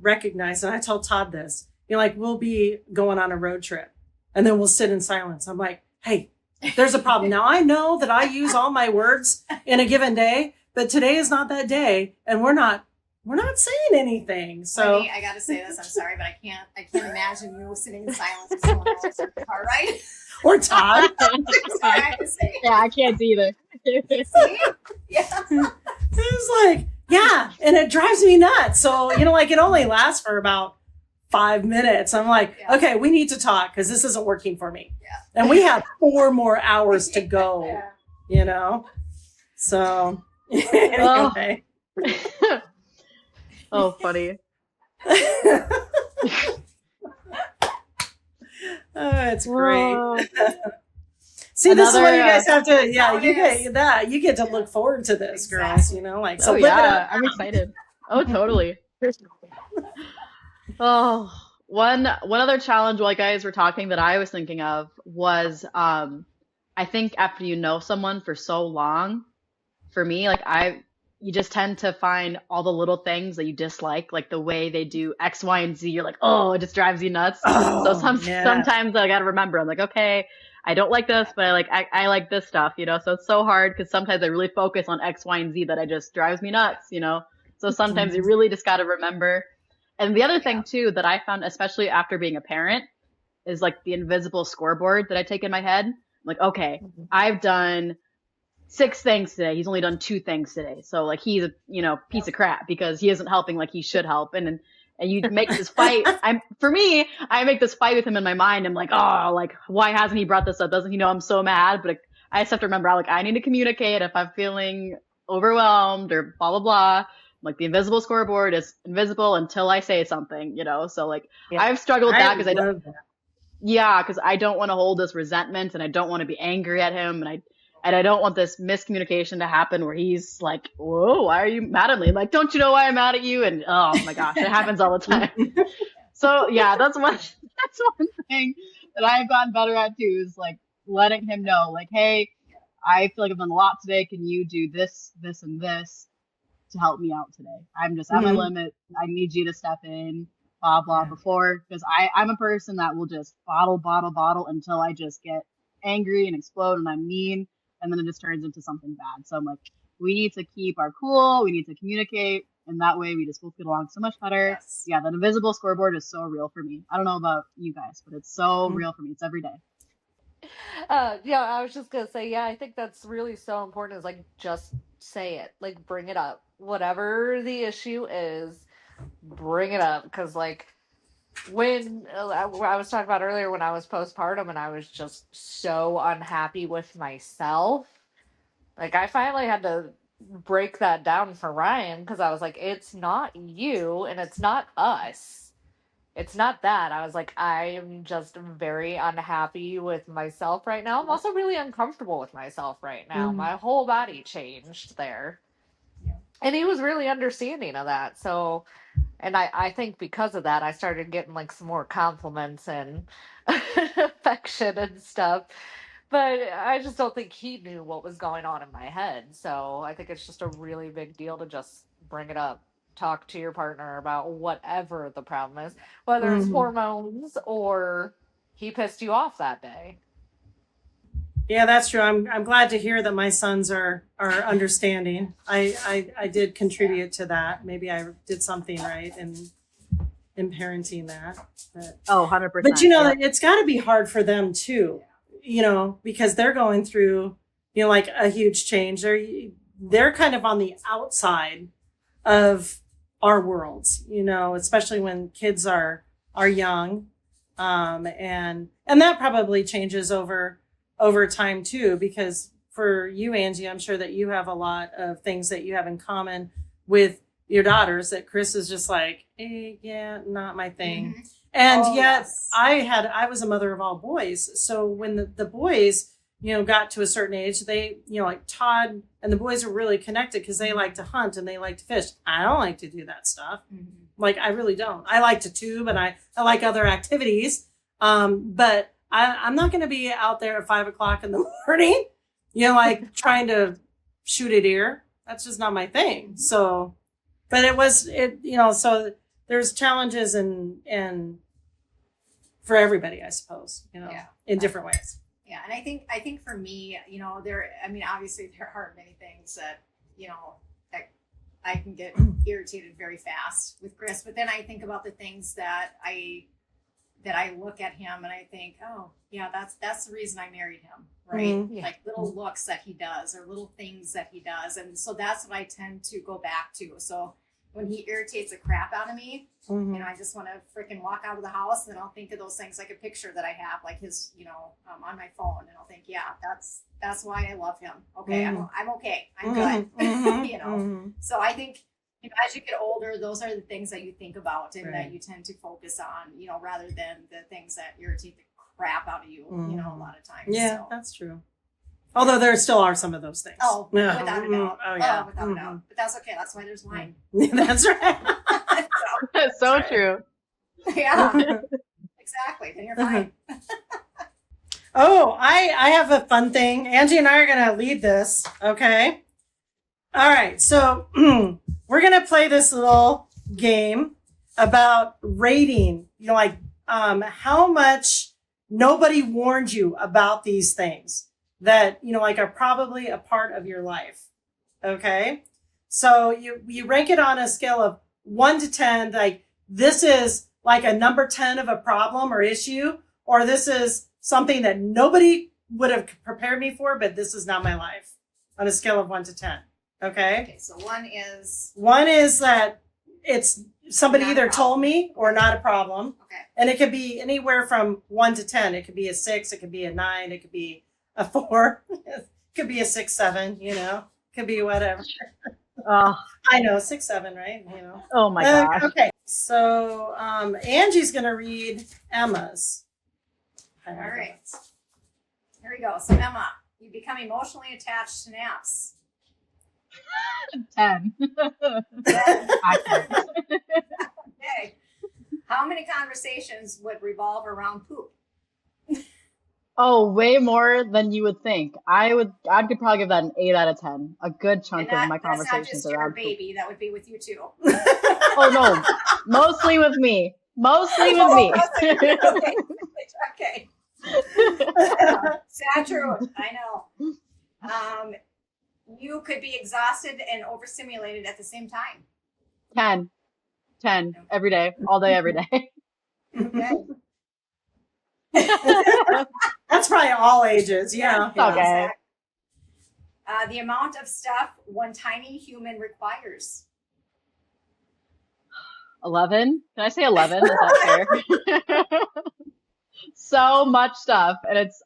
recognized, and I told Todd this, like, we'll be going on a road trip and then we'll sit in silence. I'm like, hey, there's a problem. Now I know that I use all my words in a given day, but today is not that day. And we're not saying anything. So Wendy, I got to say this. I'm sorry, but I can't imagine you sitting in silence with someone else in the car, right? Or Todd. Sorry, I have to say. Yeah, I can't either. See? Yeah. It was like, yeah, and it drives me nuts. So, like, it only lasts for about 5 minutes. I'm like, okay, we need to talk because this isn't working for me. Yeah. And we have 4 more hours to go, So, anyway. Oh, funny. Oh, it's great. Whoa. See, this is what you Another, guys have to, you get to look forward to this, girls, like, so Oh live it yeah, up. I'm excited. Oh, totally. Oh, one other challenge while you guys were talking that I was thinking of was, I think after you know someone for so long, for me, like you just tend to find all the little things that you dislike, like the way they do X, Y, and Z. You're like, oh, it just drives you nuts. So sometimes I gotta remember, I'm like, okay, I don't like this, but I like this stuff, So it's so hard because sometimes I really focus on X, Y, and Z that it just drives me nuts, So sometimes you really just gotta remember. And the other thing too that I found, especially after being a parent, is like the invisible scoreboard that I take in my head. I'm like, okay, I've done 6 things today. He's only done 2 things today. So like he's a piece of crap because he isn't helping like he should help. And you make this fight. I make this fight with him in my mind. I'm like, oh, like why hasn't he brought this up? Doesn't he know I'm so mad? But I just have to remember, like, I need to communicate if I'm feeling overwhelmed or blah blah blah. Like the invisible scoreboard is invisible until I say something, So like I've struggled with that because because I don't want to hold this resentment and I don't want to be angry at him and I don't want this miscommunication to happen where he's like, whoa, why are you mad at me? Like, don't you know why I'm mad at you? And oh my gosh, it happens all the time. So yeah, that's one thing that I've gotten better at too, is like letting him know, like, hey, I feel like I've done a lot today. Can you do this, this, and this to help me out today? I'm just at my limit. I need you to step in, blah, blah, because I'm a person that will just bottle until I just get angry and explode and I'm mean. And then it just turns into something bad. So I'm like, we need to keep our cool. We need to communicate. And that way we just both get along so much better. Yes. Yeah, that invisible scoreboard is so real for me. I don't know about you guys, but it's so real for me. It's every day. I was just gonna say, I think that's really so important, is like, just say it, like, bring it up, whatever the issue is, bring it up. Because like when I was talking about earlier, when I was postpartum and I was just so unhappy with myself, like I finally had to break that down for Ryan, because I was like, it's not you and it's not us. It's not that. I was like, I am just very unhappy with myself right now. I'm also really uncomfortable with myself right now. My whole body changed there. Yeah. And he was really understanding of that. So, and I think because of that, I started getting like some more compliments and affection and stuff. But I just don't think he knew what was going on in my head. So I think it's just a really big deal to just bring it up. Talk to your partner about whatever the problem is, whether it's hormones or he pissed you off that day. Yeah, that's true. I'm glad to hear that my sons are understanding. I did contribute to that. Maybe I did something right in parenting that. But, 100%. But it's got to be hard for them too, because they're going through, like a huge change. They're kind of on the outside of our worlds, especially when kids are young, and that probably changes over time too, because for you, Angie, I'm sure that you have a lot of things that you have in common with your daughters that Chris is just like, yeah, not my thing. And Oh, yet yes. I was a mother of all boys. So when the boys, got to a certain age, they, like Todd and the boys are really connected because they like to hunt and they like to fish. I don't like to do that stuff. Mhm. Like, I really don't. I like to tube and I like other activities. But I'm not going to be out there at 5 o'clock in the morning, like trying to shoot a deer. That's just not my thing. So, but so there's challenges and for everybody, I suppose, Yeah. in different ways. Yeah, and I think for me, obviously there are many things that, that I can get irritated very fast with Chris, but then I think about the things that I look at him and I think, oh, yeah, that's the reason I married him, right? Mhm. Yeah. Like little looks that he does or little things that he does, and so that's what I tend to go back to. So when he irritates the crap out of me, Mhm. I just want to freaking walk out of the house, and then I'll think of those things, like a picture that I have, like his, on my phone, and I'll think, yeah, that's why I love him. Okay, I'm okay, I'm good. Mhm. Mhm. So I think, as you get older, those are the things that you think about and Right. that you tend to focus on, rather than the things that irritate the crap out of you, a lot of times. Yeah, So. that's true. Although there still are some of those things. Oh, Yeah. without a Mhm. doubt. Oh, yeah. Without a doubt. But that's okay. That's why there's wine. That's right. That's so true. Yeah, exactly. Then you're fine. Oh, I have a fun thing. Angie and I are going to lead this. Okay. All right. So we're going to play this little game about rating, how much nobody warned you about these things that, are probably a part of your life. Okay. So you rank it on a scale of 1 to 10, like this is like a number 10 of a problem or issue, or this is something that nobody would have prepared me for, but this is not my life, on a scale of 1 to 10. Okay. Okay, so one is that it's somebody Not a either problem. told me or not a problem. Okay. And it could be anywhere from 1 to 10. It could be a 6, it could be a 9, it could be a 4, it could be a 6, 7, could be whatever. Oh, I know, 6, 7, right? oh my gosh. Okay. So Angie's gonna read Emma's. All right. Here we go. So Emma, you become emotionally attached to naps. 10. Accurate. Okay. How many conversations would revolve around poop? Oh, way more than you would think. I could probably give that an 8 out of 10. A good chunk And of my that's not conversations just your around poop. baby. That would be with you too. Oh no, mostly with me. Mostly with me. Okay. Sad truth. I know. You could be exhausted and overstimulated at the same time. 10 every day, all day, every day. Okay. That's probably all ages. Yeah. Okay. The amount of stuff one tiny human requires. 11? Can I say 11? Is that fair? So much stuff, and it's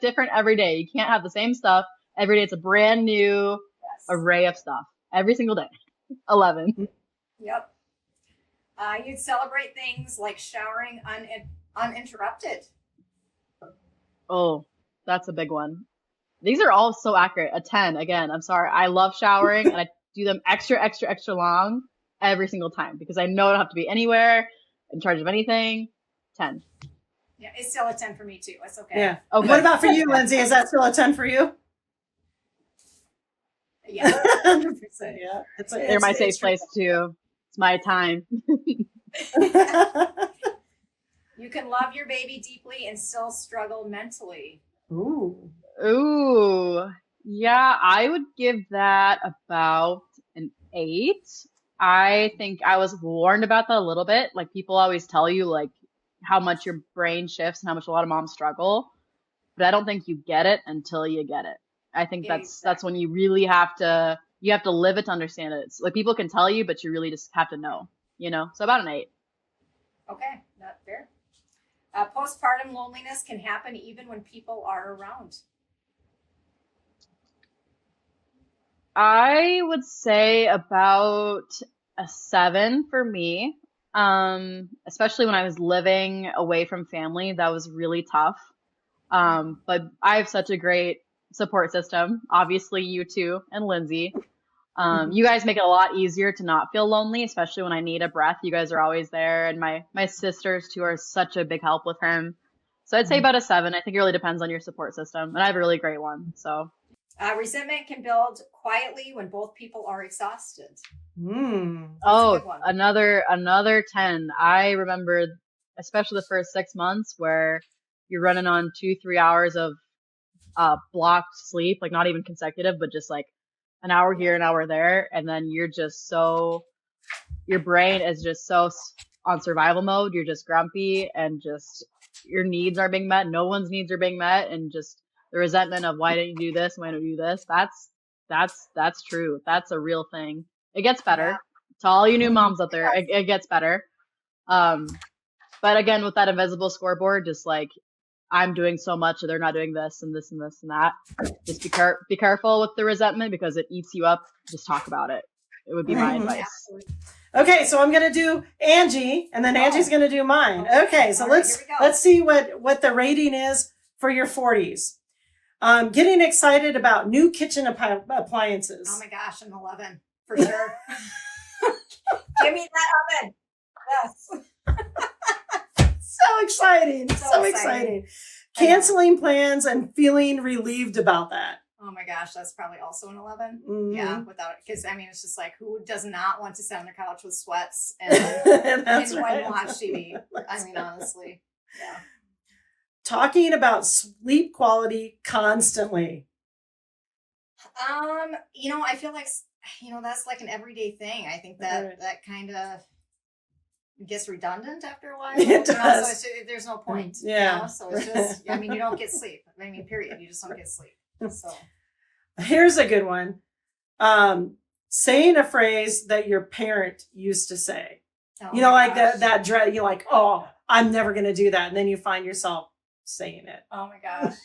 different every day. You can't have the same stuff every day. It's a brand new Yes. array of stuff every single day. 11. Yep. You'd celebrate things like showering uninterrupted. Oh, that's a big one. These are all so accurate. A 10 again. I'm sorry. I love showering and I do them extra, extra, extra long every single time because I know I don't have to be anywhere in charge of anything. 10. Yeah, it's still a 10 for me too. It's okay. Yeah. Okay. What about for you, Lindsay? Is that still a 10 for you? Yeah. 100%. Yeah. They're my safe place too. It's my time. You can love your baby deeply and still struggle mentally. Ooh. Ooh. Yeah, I would give that about an 8. I think I was warned about that a little bit. Like people always tell you like how much your brain shifts and how much a lot of moms struggle. But I don't think you get it until you get it. I think Yeah, that's when you really have to live it to understand it. It's like people can tell you, but you really just have to know, So about an 8. Okay, not fair. Postpartum loneliness can happen even when people are around. I would say about a 7 for me. Especially when I was living away from family, that was really tough. But I have such a great support system. Obviously, you too, and Lindsey. You guys make it a lot easier to not feel lonely, especially when I need a breath. You guys are always there, and my sisters too are such a big help with him. So I'd say about a 7. I think it really depends on your support system, and I have a really great one. So Resentment can build quietly when both people are exhausted. Oh, another 10. I remember, especially the first 6 months, where you're running on 2-3 hours of blocked sleep, like not even consecutive, but just like an hour here, an hour there, and then you're just so, your brain is just so on survival mode. You're just grumpy, and just your needs are being met. No one's needs are being met, and just the resentment of why didn't you do this? Why don't you do this? That's true. That's a real thing. It gets better. Yeah. To all you new moms out there, it gets better. But again, with that invisible scoreboard, just like I'm doing so much, or they're not doing this and this and this and that. Just be careful with the resentment, because it eats you up. Just talk about it. It would be my advice. Okay, so I'm gonna do Angie, and then Angie's gonna do mine. Okay, so let's see what the rating is for your 40s. Getting excited about new kitchen appliances. Oh my gosh, I'm 11 for sure. Give me that oven. Yes. So exciting. So exciting. Canceling plans and feeling relieved about that. Oh my gosh, that's probably also an 11. Mm-hmm. Yeah, because I mean, it's just like, who does not want to sit on their couch with sweats and watch TV? I mean, honestly, yeah. Talking about sleep quality constantly. I feel like, that's like an everyday thing. I think that kind of gets redundant after a while. It does. So there's no point. Yeah. So it's just, I mean, you don't get sleep. I mean, period. You just don't get sleep. So here's a good one. Saying a phrase that your parent used to say. Like that dread, you're like, oh, I'm never going to do that. And then you find yourself saying it. Oh my gosh.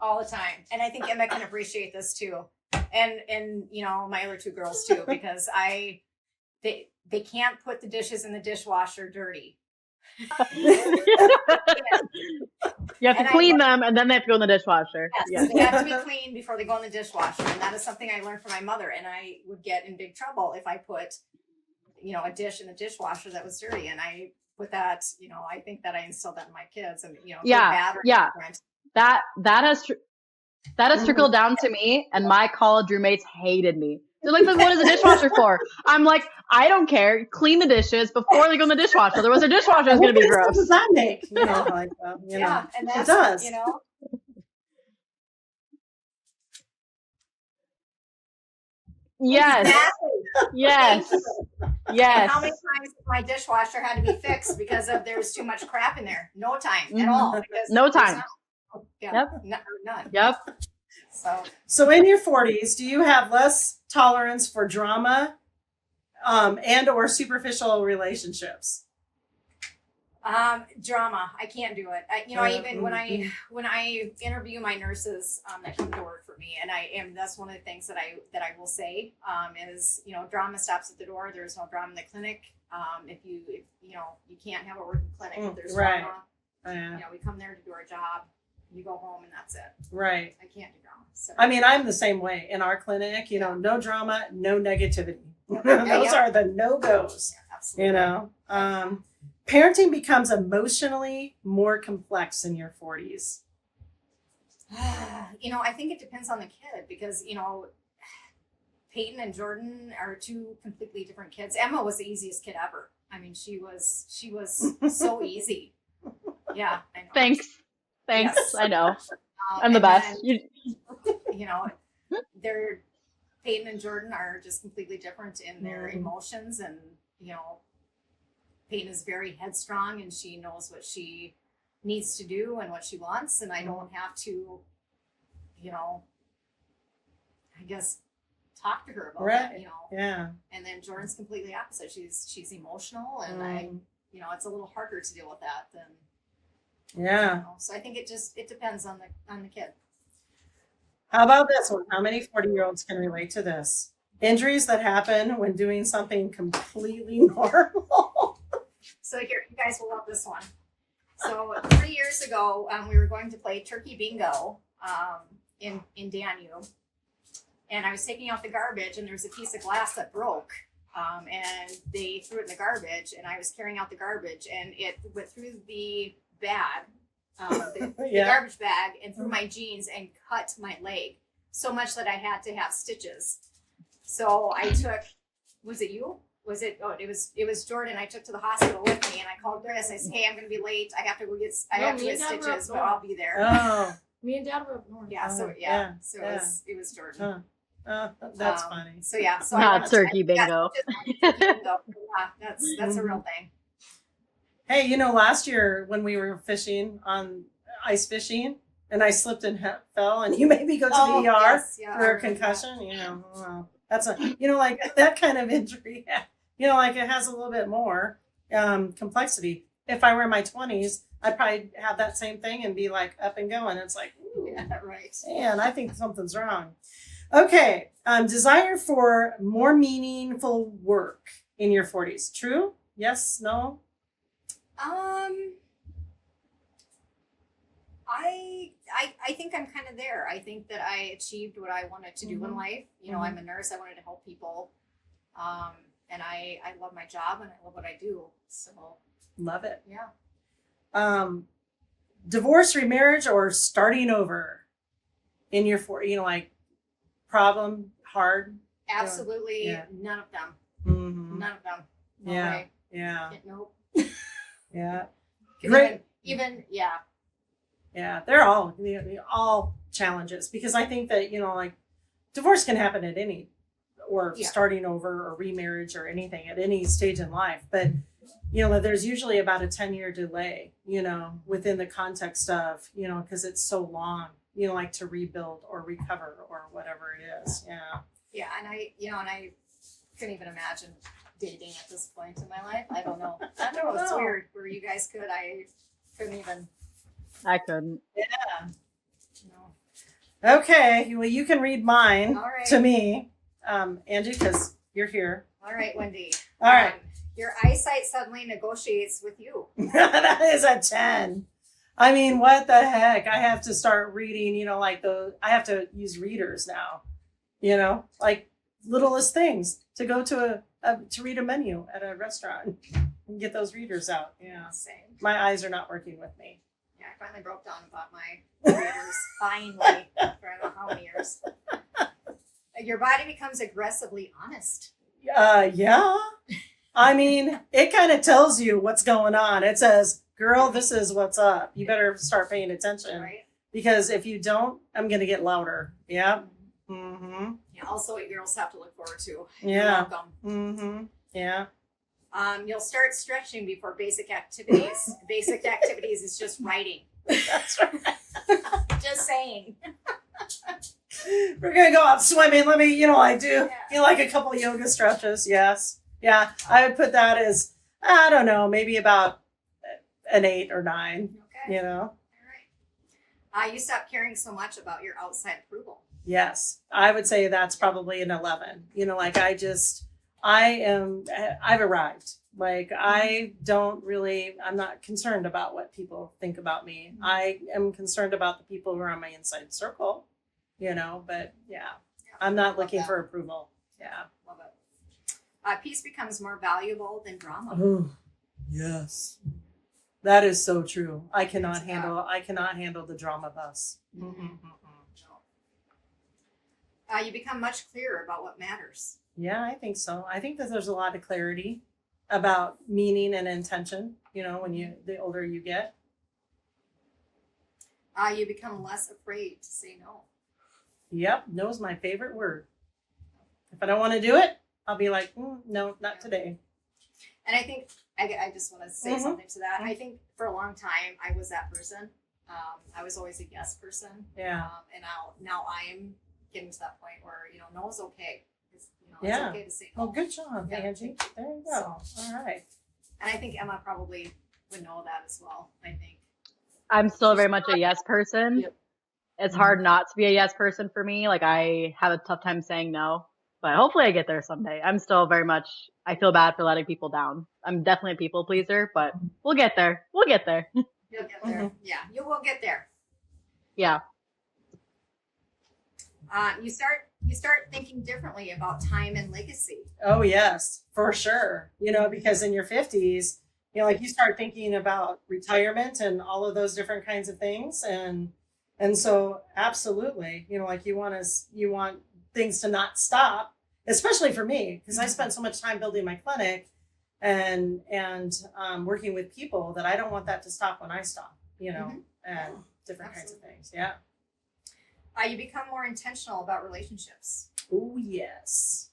All the time. And I think Emma can appreciate this too. And my other 2 girls too, because they can't put the dishes in the dishwasher dirty. You have to clean them, and then they have to go in the dishwasher. Yes, they have to be clean before they go in the dishwasher. And that is something I learned from my mother. And I would get in big trouble if I put, a dish in the dishwasher that was dirty. And I put that, I think that I instilled that in my kids. And, that has trickled down to me, and my college roommates hated me. They're like, what is the dishwasher for? I'm like, I don't care. Clean the dishes before they go in the dishwasher. Otherwise, their dishwasher is going to be gross. What does that make? And it does. Yes. Exactly. Yes. Yes. How many times my dishwasher had to be fixed because there was too much crap in there? No time at all. No time. None. Yep. So in your 40s, do you have less tolerance for drama and or superficial relationships? Drama. I can't do it. When I interview my nurses that come to work for me, and that's one of the things that I will say is, drama stops at the door. There's no drama in the clinic. If you can't have a working clinic if there's drama. We come there to do our job. You go home and that's it. Right. I can't do drama. So. I mean, I'm the same way in our clinic, no drama, no negativity. Those are the no-goes, absolutely. Parenting becomes emotionally more complex in your 40s. I think it depends on the kid because, Peyton and Jordan are 2 completely different kids. Emma was the easiest kid ever. I mean, she was so easy. Yeah, I know. Thanks. Yes. I know. I'm the best. Peyton and Jordan are just completely different in their emotions, and Peyton is very headstrong, and she knows what she needs to do and what she wants, and I don't have to, I guess talk to her about that. Yeah. And then Jordan's completely opposite. She's emotional, and it's a little harder to deal with that than. Yeah. So I think it depends on the kid. How about this one? How many 40-year-olds can relate to this? Injuries that happen when doing something completely normal. So here, you guys will love this one. So 3 years ago, we were going to play turkey bingo in Danube, and I was taking out the garbage, and there was a piece of glass that broke, and they threw it in the garbage, and I was carrying out the garbage, and it went through the bag, the garbage bag, and through my jeans and cut my leg so much that I had to have stitches. So I took, was it you? Was it? Oh, it was Jordan. I took to the hospital with me, and I called Chris. I said, "Hey, I'm going to be late. I have to go get stitches, but I'll be there." Oh, Me and Dad were up north. Yeah. So yeah. So it was Jordan. That's funny. So yeah. So Not turkey bingo. Yeah, that's a real thing. Hey, you know, last year when we were fishing on ice fishing, and I slipped and fell, and you made me go to the ER yes, yeah, for a concussion. That's a, like that kind of injury. Like it has a little bit more complexity. If I were in my 20s, I'd probably have that same thing and be like up and going. It's like, ooh, Yeah, right. man, I think something's wrong. Okay, desire for more meaningful work in your 40s. True? Yes? No? I think I'm kind of there. I think that I achieved what I wanted to do in life. I'm a nurse. I wanted to help people. And I love my job and I love what I do. So Love it. yeah. Divorce, remarriage, or starting over in your 40s, like problem, hard? Absolutely Yeah. none of them. Mm-hmm. None of them. No Yeah. way. Yeah. Nope. Yeah. 'Cause Great. Even yeah. Yeah. They're all challenges, because I think that, like divorce can happen at any, or Yeah. starting over or remarriage or anything at any stage in life. But, there's usually about a 10-year delay, within the context of, because it's so long, like to rebuild or recover or whatever it is. Yeah. Yeah, and I couldn't even imagine dating at this point in my life. I don't know. I don't know. It's weird where you guys could. I couldn't even. I couldn't. Yeah. No. Okay. Well, you can read mine All right. to me, Angie, because you're here. All right, Wendy. All right. Your eyesight suddenly negotiates with you. That is a 10. I mean, what the heck? I have to start reading, I have to use readers now, like littlest things to go to to read a menu at a restaurant and get those readers out. Yeah. Same. My eyes are not working with me. Yeah, I finally broke down and bought my readers. Finally, after I don't know how many years. Your body becomes aggressively honest. Yeah. I mean, it kind of tells you what's going on. It says, girl, this is what's up. You better start paying attention. Right? Because if you don't, I'm going to get louder. Yeah. Mm-hmm. Yeah, also what girls have to look forward to. Yeah. You're welcome. Mm-hmm. Yeah. You'll start stretching before basic activities. Basic activities is just writing. That's right. Just saying. We're going to go out swimming. Let me, I do, like a couple of yoga stretches. Yes. Yeah. I would put that as, I don't know, maybe about an 8 or 9, Okay. All right. You stop caring so much about your outside approval. Yes. I would say that's probably an 11. I've arrived. Like, I'm not concerned about what people think about me. Mm-hmm. I am concerned about the people who are on my inside circle, but I'm not looking for approval. Yeah. Love it. Peace becomes more valuable than drama. Oh, yes. That is so true. I cannot Yeah. handle the drama bus. Mm-hmm. You become much clearer about what matters. Yeah, I think so. I think that there's a lot of clarity about meaning and intention, when the older you get. You become less afraid to say no. Yep, no is my favorite word. If I don't want to do it, I'll be like, no, not today. And I think I just want to say something to that. I think for a long time I was that person. I was always a yes person. Yeah. And now I'm getting to that point where no is okay. It's Yeah. okay to say no. Well, good job, Yeah, Angie. thank you. There you go. All right. And I think Emma probably would know that as well. I think. I'm still very much a yes person. Yep. It's hard not to be a yes person for me. Like, I have a tough time saying no. But hopefully I get there someday. I'm still very much, I feel bad for letting people down. I'm definitely a people pleaser, but we'll get there. We'll get there. You'll get there. Yeah, you will get there. Yeah. You start thinking differently about time and legacy. Oh yes, for sure. Because in your 50s, like you start thinking about retirement and all of those different kinds of things, and so absolutely, like you want things to not stop, especially for me, because I spent so much time building my clinic and working with people that I don't want that to stop when I stop, and different kinds of things. Yeah. You become more intentional about relationships. Oh, yes.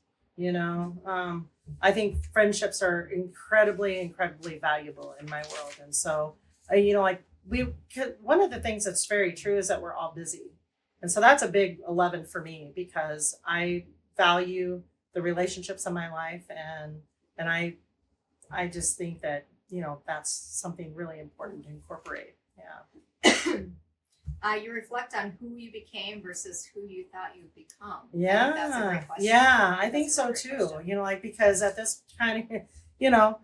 I think friendships are incredibly, incredibly valuable in my world. And so, one of the things that's very true is that we're all busy. And so that's a big 11 for me, because I value the relationships in my life. And I just think that, that's something really important to incorporate. Yeah. You reflect on who you became versus who you thought you'd become. Yeah. I think that's a great question. Yeah, I think so too. Question. Because at this kind of,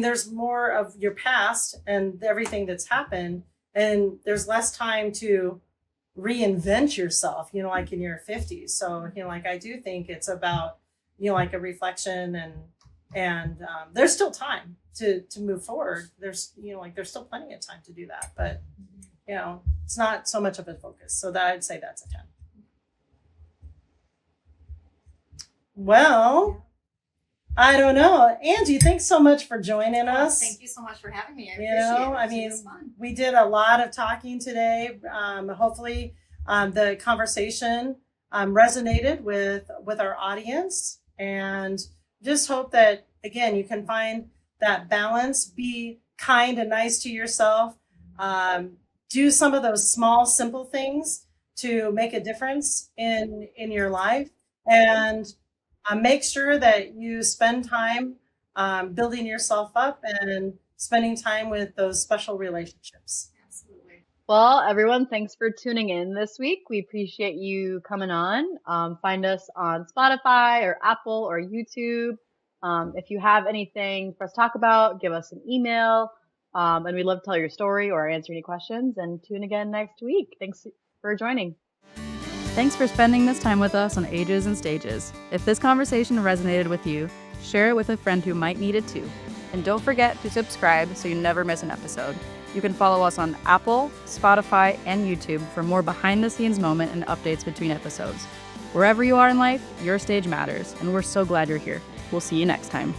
there's more of your past and everything that's happened, and there's less time to reinvent yourself, in your 50s. So, I do think it's about, a reflection, and there's still time to move forward. There's, there's still plenty of time to do that, but it's not so much of a focus. So that I'd say that's a 10. Well, I don't know. Angie, thanks so much for joining us. Thank you so much for having me. I appreciate it. It was fun. We did a lot of talking today. Hopefully the conversation resonated with our audience, and just hope that, again, you can find that balance, be kind and nice to yourself, do some of those small, simple things to make a difference in your life, and make sure that you spend time building yourself up and spending time with those special relationships. Absolutely. Well, everyone, thanks for tuning in this week. We appreciate you coming on. Find us on Spotify or Apple or YouTube. If you have anything for us to talk about, give us an email. And we'd love to tell your story or answer any questions, and tune again next week. Thanks for joining. Thanks for spending this time with us on Ages and Stages. If this conversation resonated with you, share it with a friend who might need it too. And don't forget to subscribe so you never miss an episode. You can follow us on Apple, Spotify, and YouTube for more behind-the-scenes moment and updates between episodes. Wherever you are in life, your stage matters, and we're so glad you're here. We'll see you next time.